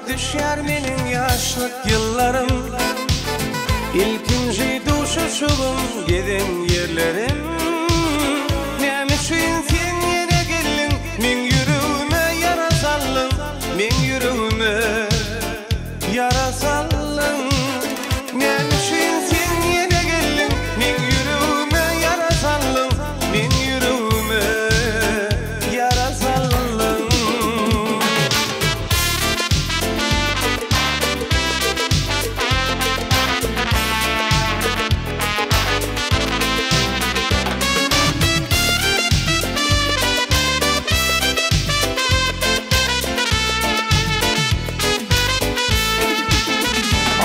düşer menin yaşlık yıllarım. İlkinci duşuşuğum giden yerlerim. Nemişin sen yine gelin, min yüreğime yara sallın, min yüreğime yara sallın. Nemişin sen yine gelin, min yüreğime yara sallın, min yüreğime yara sallın.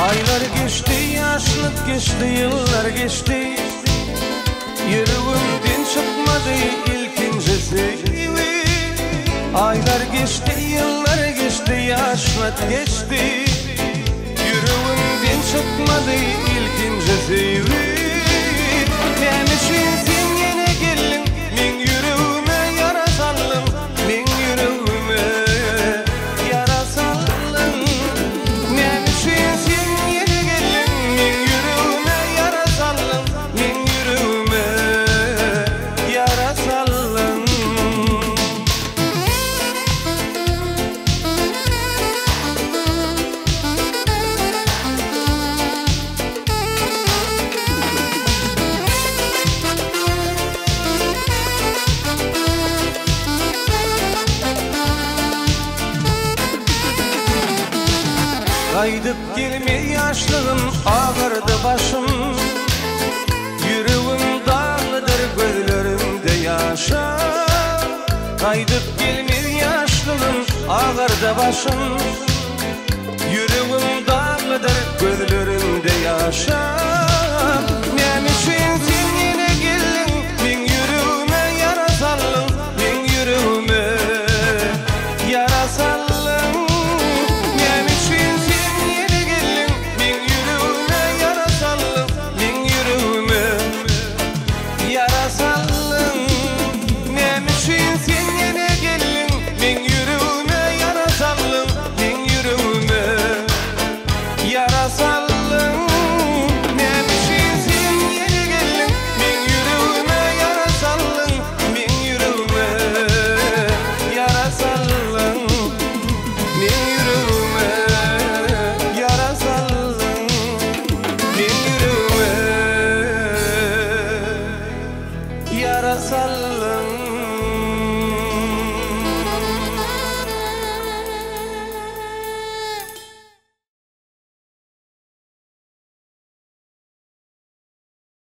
Aylar geçti, yaşlık geçti, yıllar geçti. Yüreğimden çıkmadı ilkincisi. Aylar geçti, yıllar geçti, yaşlık geçti. Yüreğimden çıkmadı ilkincisi. Nemişin sen yine gelin, min yüreğime yara sallın, min yüreğime yara sallın. Nemişin sen yine gelin, min yüreğime yara sallın, min yüreğime yara sallın. Kaydıp gelme yaşlığım, ağırdı başım. Yüreğim dağlıdır, gözlerimde yaşa. Kaydıp gelme yaşlığım, ağırdı başım. Yüreğim dağlıdır, gözlerimde yaşa.